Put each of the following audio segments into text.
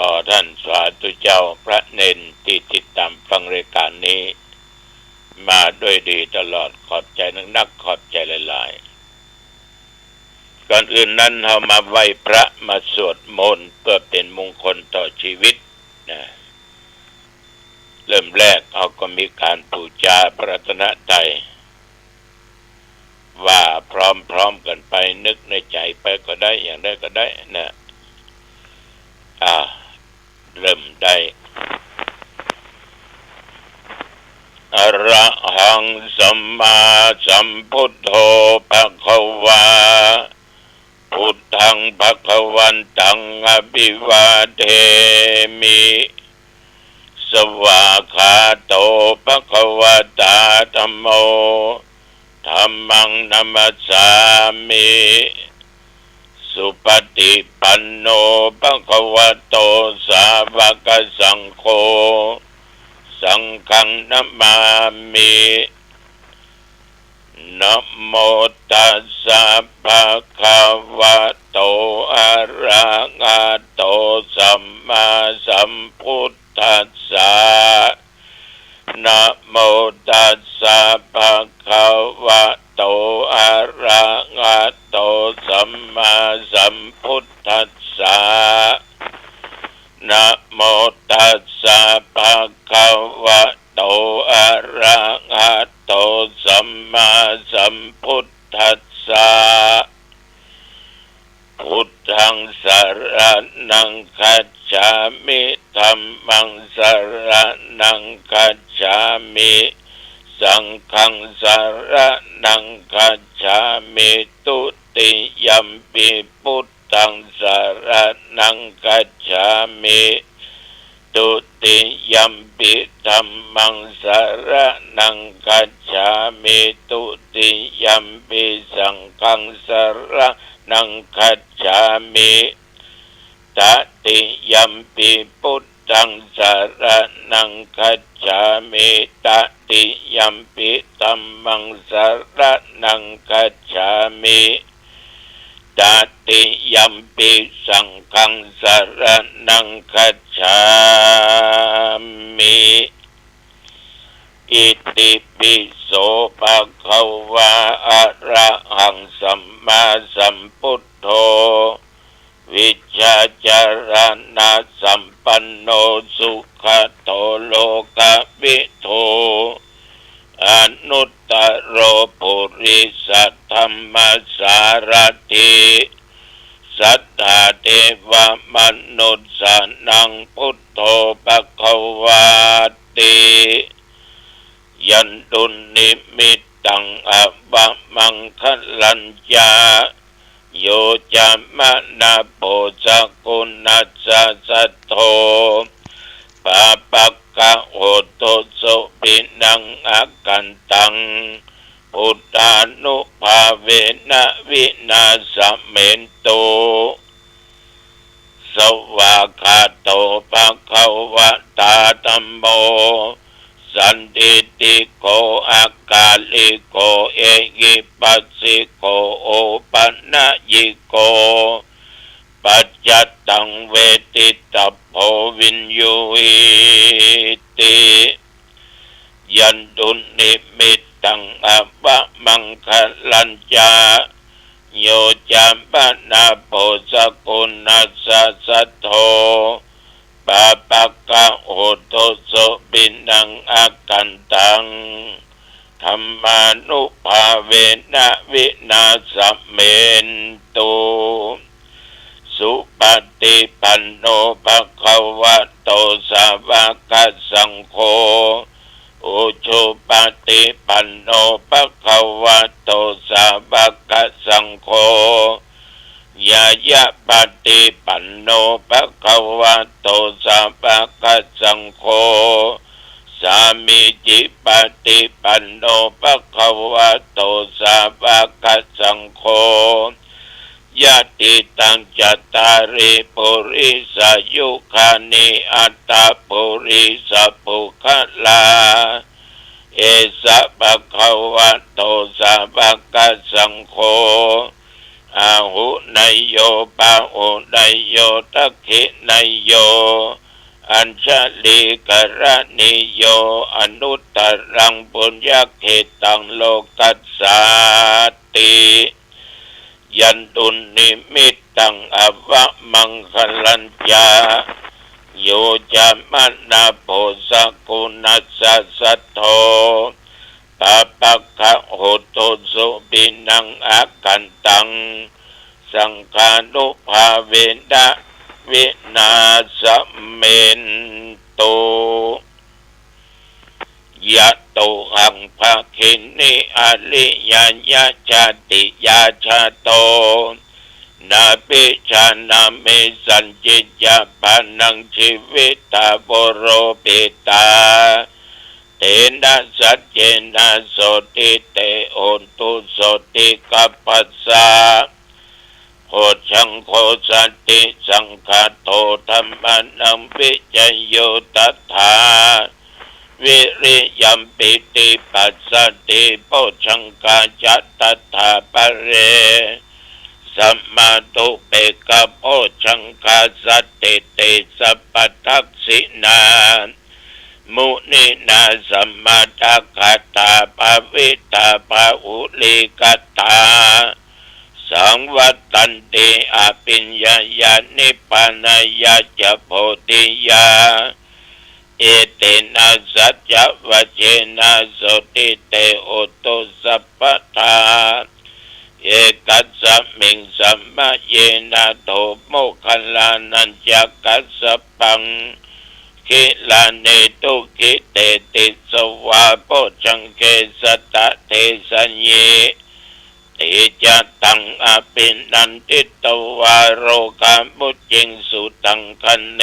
ต่อท่านสาธุเจ้าพระเนนที่ติดตามฟังรายการนี้มาด้วยดีตลอดขอบใจนักขอบใจหลายๆก่อนอื่นนั้นเรามาไหว้พระมาสวดมนต์เพื่อเป็นมงคลต่อชีวิตนะเริ่มแรกเราก็มีการบูชาพระรัตนตรัยว่าพร้อมๆกันไปนึกในใจไปก็ได้อย่างได้ก็ได้นะเริ่มได้อะระหังสัมมาสัมพุทโธภควาพุทธังภวันตังอภิวาเทมิสวากขาโตภควตาธัมโมธัมมังนัมมัสสามิสุปฏิปันโนภควโตสาวกสังโฆสังฆังนัมมามินะโมตัสสะภะคะวะโตอะระหะโตสัมมาสัมพุทธัสสะนะโมตัสสะภะคะวะโตอะระหะโตสัมมาสัมพุทธัสสะนะโมตัสสะภะคะวะโตอะระหะโตสัมมาสัมพุทธัสสะพุทธังสรณังคัจฉามิธัมมังสรณังคัจฉามิสังฆังสรณังคัจฉามิตุติยัมปิพุทธังสรณังคัจฉามิตุติยัมปิธัมมังสรณังคัจฉามิตุติยัมปิสังฆังสรณังคัจฉามิตติยัมปิพุทธังสรณังคัจฉามิตติยัมปิธัมมังสรณังคัจฉามิตติยัมปิสังฆังสรณังคัจฉามิอิติปิโสภะคะวะอะระหังสัมมาสัมพุทโธวิชชาจารณะสัมปันโนสุขโตโลกวิทูอนุตตโรปุริสัทธัมมสารถิสัทธาเทวมนุษย์สานังพุทโธภควาติยันตุนิมิตตังอวะมังคลัญญาโยจามะนาโปสกุณัสสะสัทโธปะปักกะโหโตโสปินังอากันตังพุทธานุภาเวนะวินาสเมนโตสวากขาโตภควตาธัมโมสันติติโกอากาลิโกเอหิปัสสิโกโอปันนยิโกปัจจตังเวทิตาโพวินยูหิติยันตุนิมิตตังอวะมังคลัญญาโยจามปนาโพสกุณัสสะสัทโธปะปักกะโหโตโสปินังอากันตังธัมมานุภาเวนะวินาสเมนตุสุปฏิปันโนภควโตสาวกสังโฆอุชุปฏิปันโนภควโตสาวกสังโฆยายะปฏิปันโนภควโตสาวกสังโฆสามิจิปฏิปันโนภควโตสาวกสังโฆยะติตังจัตตาริปุริสายุคานิอัตตาปุริสปุคลาเอสะภควโตสาวกสังโฆ อาหุนายโยปาหุนายโยทักขินายโยอัญชลีกรณิโยอนุตตรังปุญญเขตังโลกัสสาติยันตุนิมิตตังอวะมังคลัญญาโยจามนาโพสกุณัสสะสัทโธตาปัคคะโหตุสุปินังอากันตังสังฆานุภาเวนะวินาสเมนโตยะโตหังภาคินิอริยญาชาติยาชาโตนาปิชานามิสัญจิยาปานังชีวิตาบโรปิตาเตนะสัจเจนะโสติเตโอนตุโสติกัปปัสสะโหชังโคสันติสังฆาโตธัมมานังวิจโยตัฏฐาวิริยัมปิติปัสสติโพชังกาจัตตัฏฐาปะเรสัมมาตุเปกะโพชังกาสัตติเตสัพพทักษินามุนินาสัมมาทัคคตาภวิตาภาอุลิกตาสังวัตตันติอภิญญายานิพพานายาจะโพธิยาเอเตนะสัจจวัจเจนะโสติเตโอโตสัพพทาเอกัสสมิงสัมมาเยนะโตโมคคัลลานัญจักกัสสปังคิลาเนตุคิเตติสวาโพชังเกสัตตะเทสัญเยติจัตตังอภินันติตวาโรกามุจิงสุตังคันเน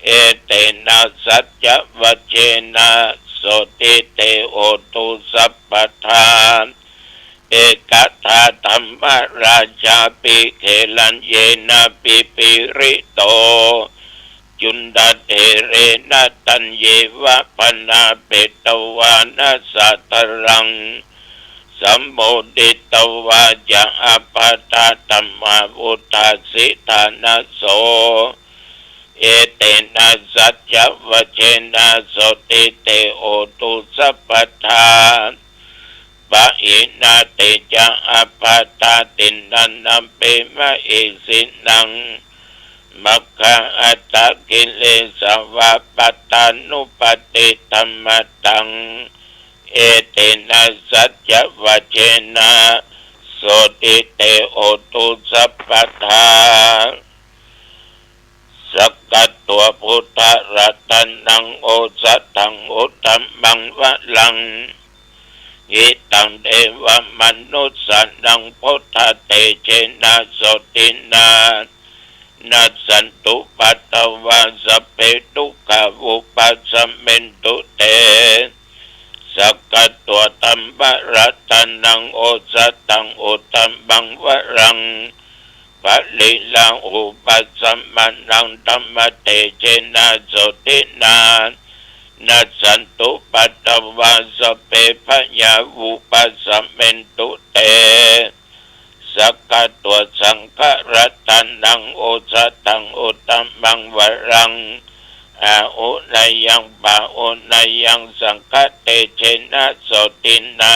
เอเตนะสัจจวัจเจนะโสติเตโอตุสัพพทาเอกทาธัมมราชาปิเขลัญเยนะปิปิริโตจุนดาเทเรนะตัญเยวะปนาเปตวานะสัตรังสัมโมดิตวาจะอภัตตาธัมมาวุตาสิธานะโสเอเตนะสัจจวัจเจนะโสติเตโอตุสัพพทาปะอินาเตจะอภัตตาตินันนัมเปมะเอสินังมัคคะอัตตะกิเลสวะปัตตานุปติธัมมตังเอเตนะสัจจวัจเจนะโสติเตโอตุสัพพทาสักกัตตัวพุทธรัตนังโอสัตถังอุตตัมมังวะลังอิตังเทวมนุสสนังพุทธเตเชนะโสตินานัสสันตุปัตตวาสเปตุกะวุปัสสะเมนตุเตสักกัตตัวตัมปะรัตนังโอสัตตังอุตตัมมังวะรังปะลิลังอุปัสสะมานังธัมมเตเจนะโสตินานัสสันตุปัตตวาสเปพยาวุปัสสะเมนตุเตสักกัตตัวสังฆรัตนังโอสัตตังอุตตัมมังวะรังอาอุนายังปะอุนายังสังฆเตเชนะโสตินา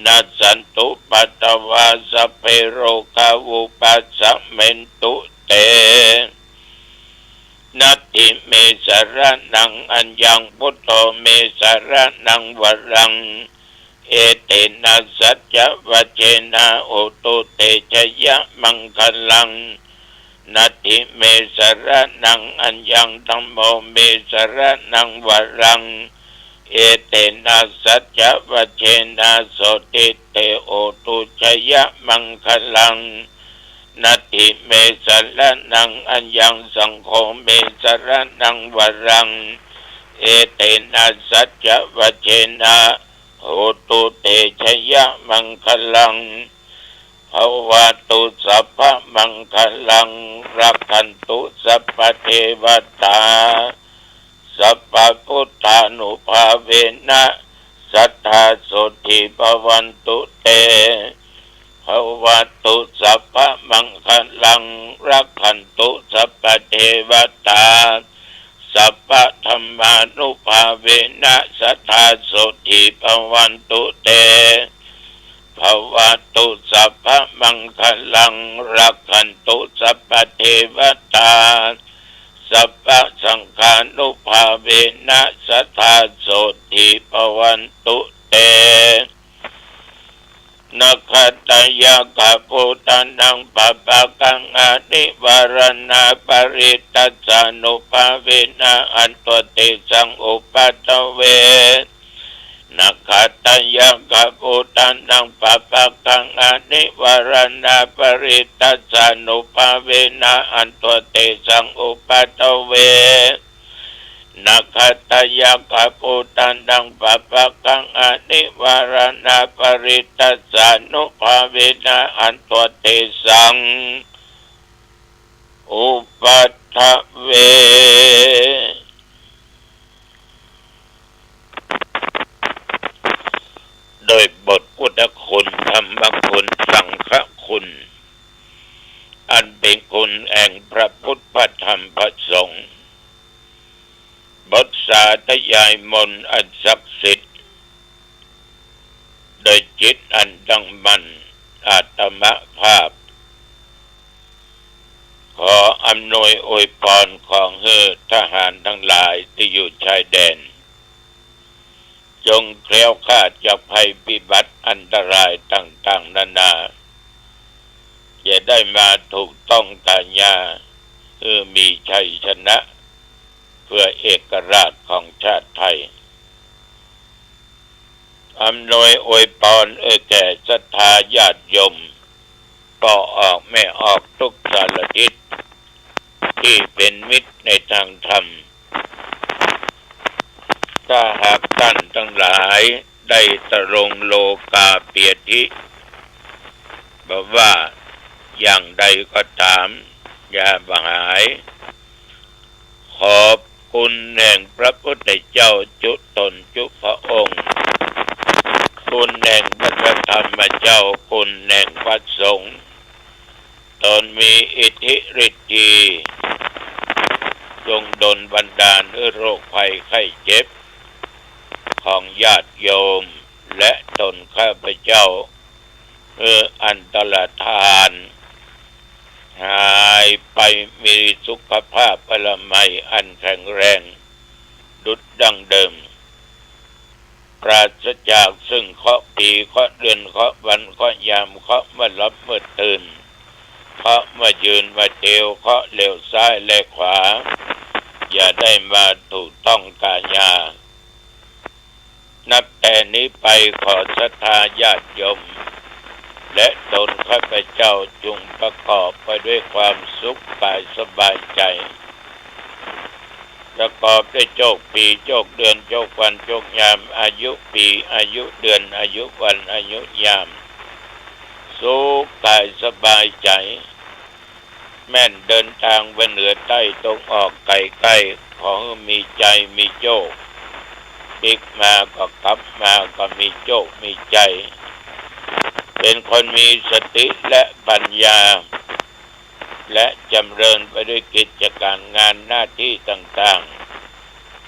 นัสสันตุปัตตวาสเปโรกาวุปัสสะเมนตุเตนัตถิเมสรนังอัญญังพุทโธเมสรนังวรังเอเตนะสัจจวัจเจนะโอตุเตชยมังคลังนัตถิเมสรนังอัญญังธัมโมเมสรนังวรังเอเตนะสัจจวัจเจนะโสติเตโอตุชยมังคลังนัตถิเมสรนังอัญญังสังโฆเมสรนังวรังเอเตนะสัจจวัจเจนะโหตุเตชยมังคลังภวตุสัพพมังคลังรักขันตุสัพพเทวตาสัพพพุทธานุภาเวนะสัทธาโสติภวันตุเต ภวตุสัพพะมังคลังรักขันตุสัพพะเทวตาสัพพะธรรมานุภาเวนะสัทธาโสติภวันตุเตภวตุสัพพะมังคลังรักขันตุสัพพะเทวตาสัพพะสังฆานุภาเวนะสัทธาโสติภวันตุเตนัคขตายะกะปุตานังปะปะกังอานิวารณาปริตัสสานุภาเวนะอันตติสังอุปัตตเวนัคขตายะกะปุตานังปะปะกังอานิวารณาปริตัสสานุภาเวนะอันตติสังอุปัตตเวนัคขตายะกะปุตานังปะปะกังอานิวารณาปริตัสสานุภาเวนะอันตติสังอุปัตถเวโดยบทพุทธคุณธรรมคุณสังฆคุณอันเป็นคุณแห่งพระพุทธพระธรรมพระสงฆ์บทสาธยายมนต์อันศักดิ์สิทธิ์โดยจิตอันตั้งมั่นอาตมภาพขออำนวยอวยพรของทหารทั้งหลายที่อยู่ชายแดนจงแคล้วคลาดจากภัยพิบัติอันตรายต่างๆนานาอย่าได้มาถูกต้องกาญามีชัยชนะเพื่อเอกราชของชาติไทยอำนวยอวยพรแก่ศรัทธาญาติโยมก็ออกไม่ออกทุกสารทิศที่เป็นมิตรในทางธรรมถ้าหากท่านทั้งหลายได้ตรงโลกาเปียธิบอกว่าอย่างใดก็ตามอย่าบังหายขอบคุณแห่งพระพุทธเจ้าจุตนจุพระองค์คุณแห่งพระธรรมเจ้าคุณแห่งพระสงฆ์ตนมีอิทธิฤทธิ์จงดลบันดาลโรคภัยไข้เจ็บของญาติโยมและตนข้าพเจ้าอันตรธานหายไปมีสุขภาพพละไมอันแข็งแรงดุจดังเดิมปราศจากซึ่งเคราะห์ปีเคราะห์เดือนเคราะห์วันเคราะห์ยามเคราะห์เมื่อลับเมื่อตื่นเคราะห์เมื่อยืนมาเทวเคราะห์เลี้ยวซ้ายและขวาอย่าได้มาถูกต้องกาญานับแต่นี้ไปขอศรัทธาญาติโยมและตนข้าพเจ้าจงประกอบไปด้วยความสุขกายสบายใจประกอบด้วยโชคปีโชคเดือนโชควันโชคยามอายุปีอายุเดือนอายุวันอายุยามสุขกายสบายใจแม่นเดินทางไปเหนือใต้ตรงออกไกลใกล้ขอมีใจมีโชคบิ๊กมาก็กลับมาก็มีโชคมีใจเป็นคนมีสติและปัญญาและจำเริญไปด้วยกิจการงานหน้าที่ต่าง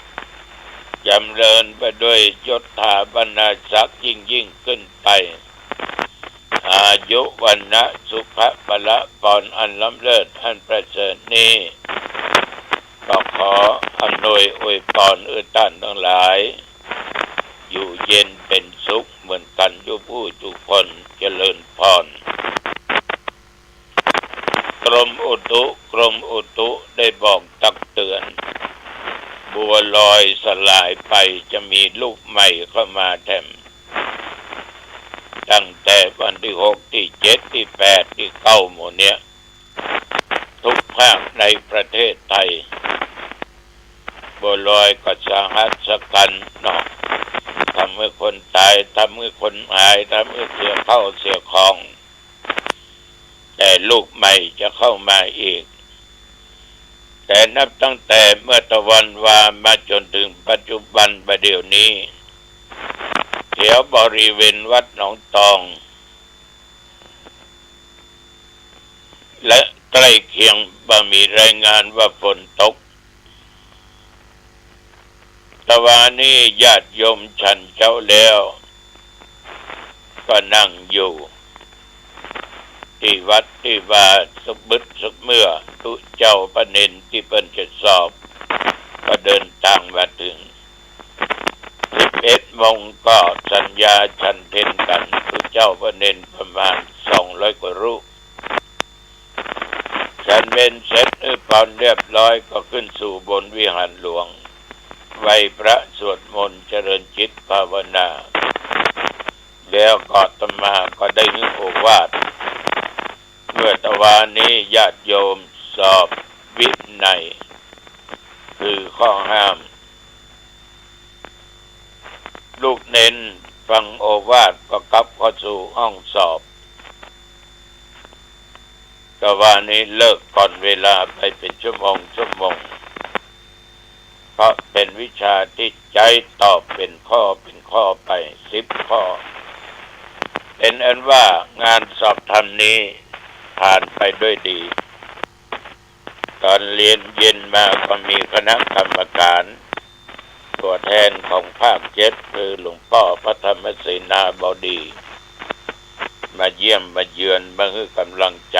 ๆจำเริญไปด้วยยศถาบรรณาศักดิ์ยิ่งขึ้นไปอายุวันนะสุขะพละพรอันล้ำเลิศอันประเสริฐนี้ก็ขออำนวยอวยพรท่านทั้งหลายอยู่เย็นเป็นสุขเหมือนกันอยู่ผู้ทุกคนเจริญพรกรมอุตุได้บอกตักเตือนบัวลอยสลายไปจะมีลูกใหม่เข้ามาแทนตั้งแต่วันที่6ที่7ที่8ที่9หมดเนี้ยทุกภาคในประเทศไทยบัวลอยก็สาหัสสกันเนาะทำให้คนตายทำให้คนหายทำให้เสียเข้าเสียของแต่ลูกใหม่จะเข้ามาอีกแต่นับตั้งแต่เมื่อตะวันวามาจนถึงปัจจุบันประเดี๋ยวนี้แถวบริเวณวัดหนองตอง และใกล้เคียงบ่มีรายงานว่าฝนตกตะวันนี้ญาติโยมฉันเจ้าแล้วก็นั่งอยู่ที่วัดที่ว่าสักบึดสักเมื่อตุเจ้าประเนนที่เพิ่นจะสอบก็เดินทางมาถึง11 โมงก็สัญญาฉันเพลกันตุเจ้าประเนนประมาณ200 กว่ารูปฉันเพลเสร็จพรเรียบร้อยก็ขึ้นสู่บนวิหารหลวงไหว้พระสวดมนต์เจริญจิตภาวนาแล้วก็อาตมาก็ได้นึกโอวาทเมื่อตะวันนี้ญาติโยมสอบวินัยคือข้อห้ามลูกเน้นฟังโอวาทก็กลับเข้าสู่ห้องสอบตะวันนี้เลิกก่อนเวลาไปเป็นชั่วโมงเพราะเป็นวิชาที่ใจตอบเป็นข้อไป10 ข้อเป็นอันว่างานสอบธรรมนี้ผ่านไปด้วยดีตอนเรียนเย็นมาก็มีคณะกรรมการตัวแทนของภาค7คือหลวงพ่อพระธรรมเสนาบดีมาเยี่ยมมาเยือนมาให้กำลังใจ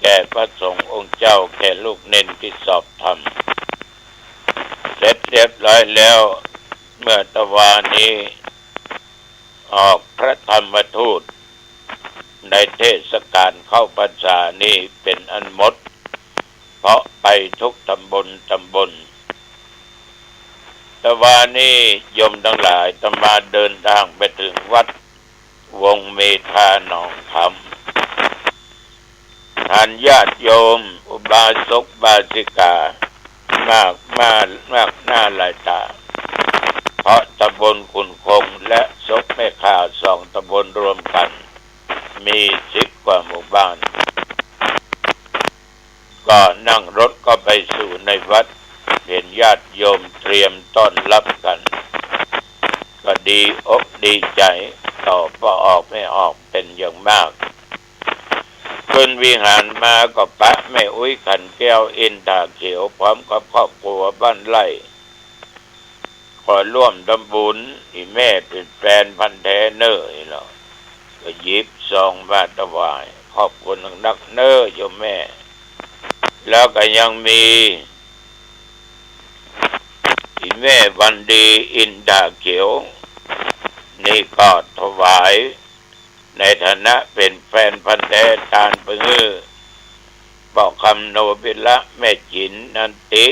แก่พระสงฆ์องค์เจ้าแก่ลูกเน้นที่สอบธรรมเสร็จเรียบร้อยแล้วเมื่อตะวันนี้ออกพระธรรมทูตในเทศกาลเข้าพรรษานี้เป็นอันหมดเพราะไปทุกตำบลตะวันนี้โยมทั้งหลายตมาเดินทางไปถึงวัดวงเมธาหนองคำท่านญาติโยมอุบาสกบาสิกามากหน้าหลายตาเพราะตำบลขุนคงและศกแม่ข่า2 ตำบลรวมกันมี10 กว่าหมู่บ้านก็นั่งรถก็ไปสู่ในวัดเห็นญาติโยมเตรียมต้อนรับกันก็ดีอกดีใจต่อพอออกไม่ออกเป็นอย่างมากขึ้นวิหารมาก็ปะแม่อุ้ยขันแก้วอินทาเขียวพร้อมกับครอบครัวบ้านไร่ขอร่วมทำบุญที่แม่เป็นแฟนพันธุ์แท้เนอเนาะก็หยิบซองมาถวายขอบคุณนักเนอโยมแม่แล้วก็ยังมีที่แม่วันดีอินทาเขียวนี่ก็ถวายในฐานะเป็นแฟนพันธุ์แท้ตาลปึ้งบอกคำโนบิละแม่จินนันติ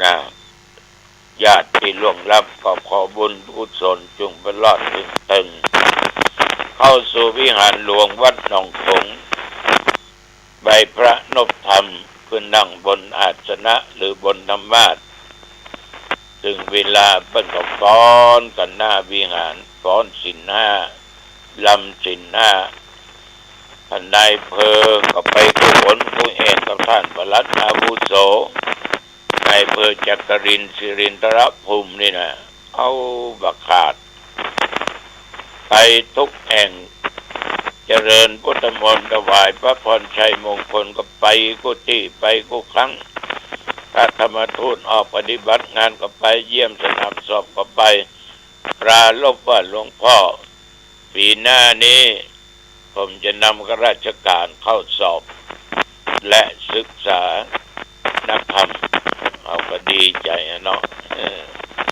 นะญาติที่ล่วงลับก็ขอบุญกุศลจงประหลอดตึงเข้าสู่วิหารหลวงวัดหนองคงใบพระนพธรรมคือนั่งบนอาสนะหรือบนธรรมาสน์ถึงเวลาเปิ้นก็ฟ้อนกันหน้าวิหารฟ้อนศีล 5ลำศีล 5ท่านนายอำเภอก็ไปกุศลกุเอนกับท่านปลัดอาวุโสนายอำเภอจักรินทร์สิรินทรภูมินี่นะเอาบักขาดไปทุกแห่งเจริญพุทธมนต์ถวายพระพรชัยมงคลก็ไปกุฏิไปกุครั้งพระธรรมทูตออกปฏิบัติงานก็ไปเยี่ยมสนามสอบก็ไปปราลบว่าหลวงพ่อปีหน้านี้ผมจะนำข้าราชการเข้าสอบและศึกษานักธรรมเอาก็ดีใจเนาะ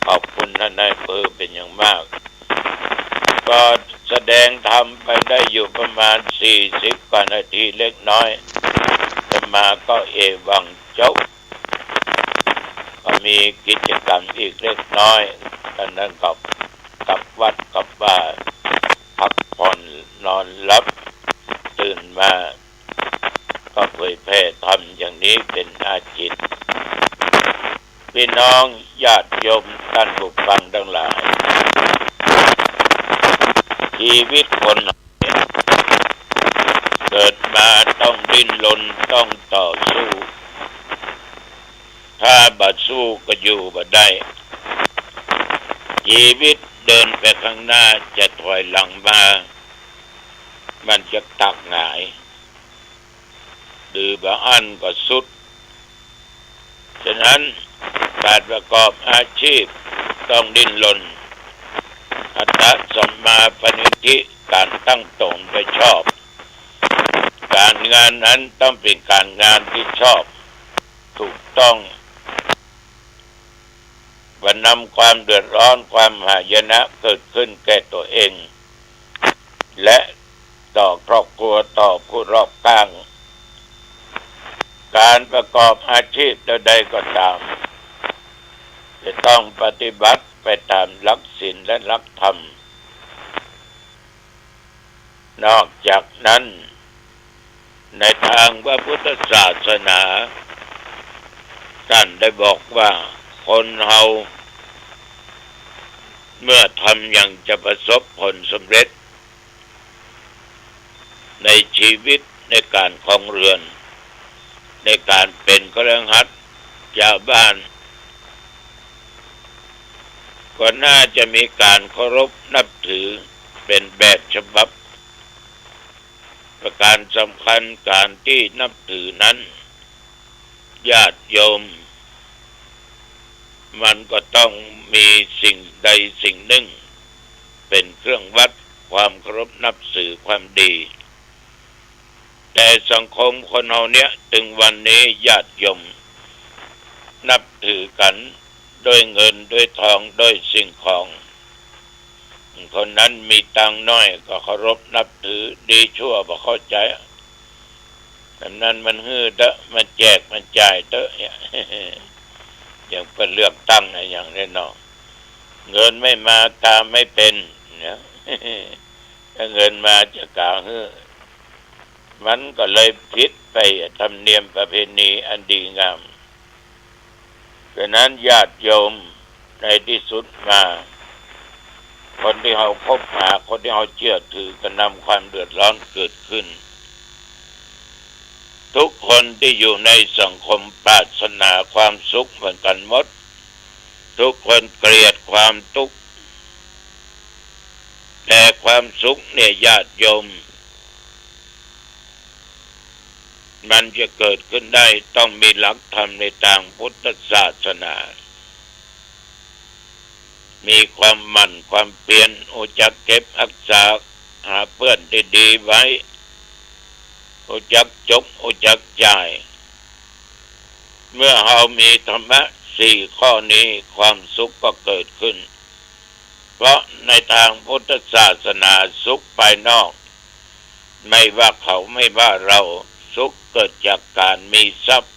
ขอบคุณท่านนายอำเภอเป็นอย่างมากก็แสดงธรรมไปได้อยู่ประมาณ40 กว่านาทีเล็กน้อยจะมาก็เอวังจบก็มีกิจกรรมอีกเล็กน้อยตอนนั้นก็กลับวัดกลับบ้านพักผ่อนนอนหลับตื่นมาก็เผยแพร่ธรรมอย่างนี้เป็นอาชีพพี่น้องญาติโยมท่านผู้ฟังทั้งหลายชีวิตคนเกิดมาต้องดิ้นรนต้องต่อสู้ถ้าบ่สู้ก็อยู่บ่ได้ชีวิตเดินไปข้างหน้าจะถอยหลังมามันจะตักหงาย ดื้อบะอันก็สุดฉะนั้นการประกอบอาชีพต้องดิ้นรนอัตตสัมมาปณิธิการตั้งตนโดยชอบการงานนั้นต้องเป็นการงานที่ชอบถูกต้องว่านำความเดือดร้อนความหายนะเกิดขึ้นแก่ตัวเองและต่อครอบครัวต่อผู้รอบข้างการประกอบอาชีพใดๆก็ตามจะต้องปฏิบัติไปตามหลักศีลและหลักธรรมนอกจากนั้นในทางพระพุทธศาสนาท่านได้บอกว่าคนเฮาเมื่อทำอย่างจะประสบผลสำเร็จในชีวิตในการครองเรือนในการเป็นคฤหัสถ์ชาวบ้านก็น่าจะมีการเคารพนับถือเป็นแบบฉบับประการสำคัญการที่นับถือนั้นญาติโยมมันก็ต้องมีสิ่งใดสิ่งหนึ่งเป็นเครื่องวัดความเคารพนับถือความดีแต่สังคมคนเราเนี้ยถึงวันนี้ญาติโยมนับถือกันด้วยเงินด้วยทองด้วยสิ่งของคนนั้นมีตังน้อยก็เคารพนับถือดีชั่วบ่เข้าใจอันนั้นมันฮื้อเด้อมันแจกมันจ่ายเด้ออย่างเป็นเลือกตั้งอะไรอย่างนี้เนาะเงินไม่มาตามไม่เป็นเนี่ยถ้าเงินมาจะกล่าวฮื้อมันก็เลยผิดไปธรรมเนียมประเพณีอันดีงามดังนั้นญาติโยมในที่สุดมาคนที่เขาคบหาคนที่เขาเชื่อถือก็นำความเดือดร้อนเกิดขึ้นทุกคนที่อยู่ในสังคมปรารถนาความสุขเหมือนกันหมดทุกคนเกลียดความทุกข์แต่ความสุขเนี่ยญาติโยมมันจะเกิดขึ้นได้ต้องมีหลักธรรมในทางพุทธศาสนามีความหมั่นความเพียรรู้จักเก็บรักษาหาเพื่อนดีๆไว้รู้จักจบรู้จักจ่ายเมื่อเรามีธรรมะ4ข้อนี้ความสุขก็เกิดขึ้นเพราะในทางพุทธศาสนาสุขภายนอกไม่ว่าเขาไม่ว่าเราสุขเกิดจากการมีทรัพย์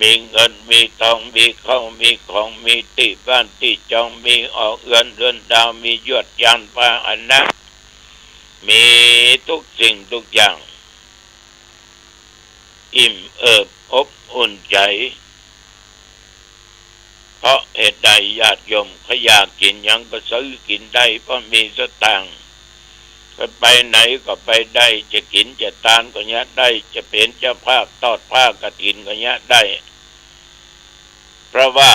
มีเงินมีทองมีข้าวมีของมีที่บ้านที่จองมีออกเรือนดาวมียวดยานพาหนะมีทุกสิ่งทุกอย่างอิ่มเอิบอบอุ่นใจเพราะเหตุใดญาติโยมเขาอยากกินหยังก็ซื้อกินได้เพราะมีสตางค์ก็ไปไหนก็ไปได้จะกินจะทานก็ยะได้จะเป็นเจ้าภาพทอดผ้ากฐินก็ยะได้เพราะว่า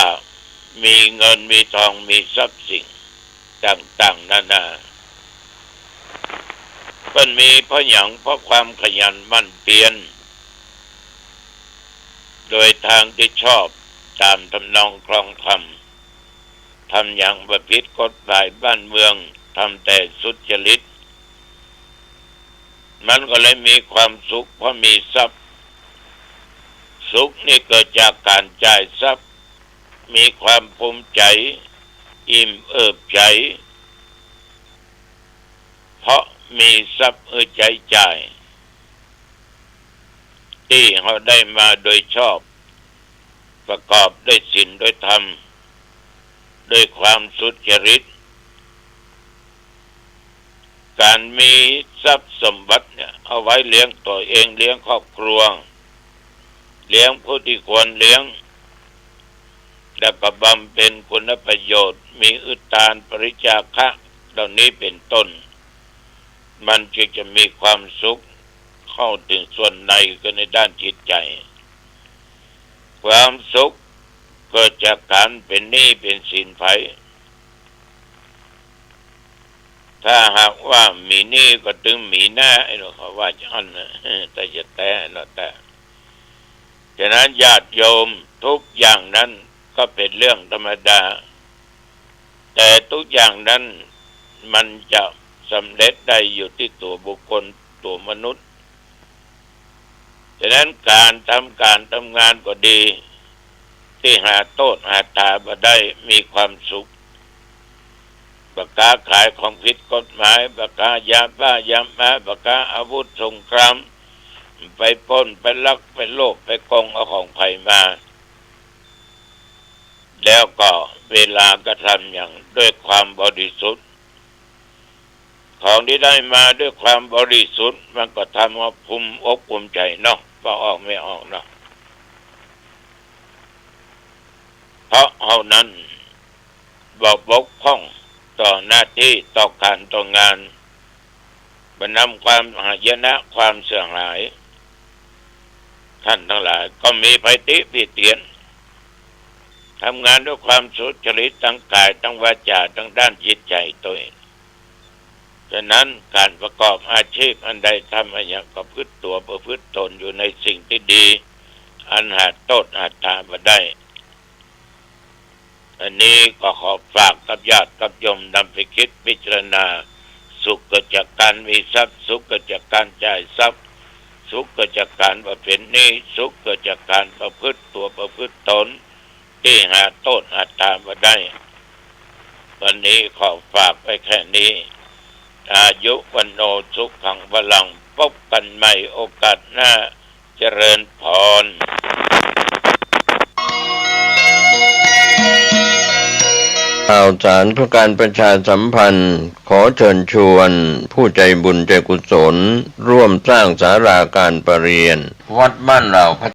มีเงินมีทองมีทรัพย์สินต่างๆนานามันมีเพราะหยังเพราะความขยันหมั่นเพียรโดยทางที่ชอบตามทำนองครองธรรมทำอย่างประพฤติกฎหมายบ้านเมืองทำแต่สุจริตมันก็เลยมีความสุขเพราะมีทรัพย์สุขนี่เกิดจากการจ่ายทรัพย์มีความภูมิใจอิ่มเอิบใจเพราะมีทรัพย์ใจจ่ายที่เขาได้มาโดยชอบประกอบด้วยศีลด้วยธรรมด้วยความสุจริตการมีทรัพย์สมบัติเนี่ยเอาไว้เลี้ยงตัวเองเลี้ยงครอบครัวเลี้ยงผู้ที่ควรเลี้ยงและก็บำเพ็ญคุณประโยชน์มีอุทานปริจาคะเหล่านี้เป็นต้นมันจึงจะมีความสุขเข้าถึงส่วนในก็ในด้านจิตใจความสุขเกิดจากการเป็นหนี้เป็นสินไผ ถ้าหากว่ามีนี่ก็ตึงมีหน้าไอ้หนูเขาว่าจะอันนะแต่จะแต่เนาะแต่ฉะนั้นญาติโยมทุกอย่างนั้นก็เป็นเรื่องธรรมดาแต่ทุกอย่างนั้นมันจะสำเร็จได้อยู่ที่ตัวบุคคลตัวมนุษย์ฉะนั้นการทำงานก็ดีที่หาโทษหาตาบ่ได้มีความสุขประกาศขายของผิดกฎหมายประกาศยาบ้ายามาประกาศอาวุธสงครามไปปล้นไปลักไปโลภไปโกงเอาของใครมาแล้วก็เวลากระทำอย่างด้วยความบริสุทธิ์ของที่ได้มาด้วยความบริสุทธิ์มันก็ทำให้ภูมิอกภูมิใจเนาะพอออกไม่ออกเนาะเพราะเอานั้นบกพร่องต่อหน้าที่ต่อการต่องานบรรนำความหายนะความเสื่อมหายท่านทั้งหลายก็มีภัยติพิเตียนทำงานด้วยความสุจริตทั้งกายทั้งวาจาทั้งด้านจิตใจตัวเองฉะนั้นการประกอบอาชีพอันใดทำอะไรอย่างก็พึ่งตัวประพฤติตนอยู่ในสิ่งที่ดีอันหาโทษหาตาบ่ได้อันนี้ก็ขอฝากกับญาติกับโยมนำไปคิดพิจารณาสุขเกิดจากการมีทรัพย์สุขเกิดจากการจ่ายทรัพย์สุขเกิดจากการประเป็นหนี้สุขเกิดจากการประพฤติตัวประพฤติตนที่หาโทษหาตาบ่ได้วันนี้ขอฝากไปแค่นี้อายุวันโนสุขขังพลังพบกันใหม่โอกาสหน้าเจริญพรข่าวสารเพื่อการประชาสัมพันธ์ขอเชิญชวนผู้ใจบุญใจกุศลร่วมสร้างศาลาการประเรียนวัดบ้านเหล่า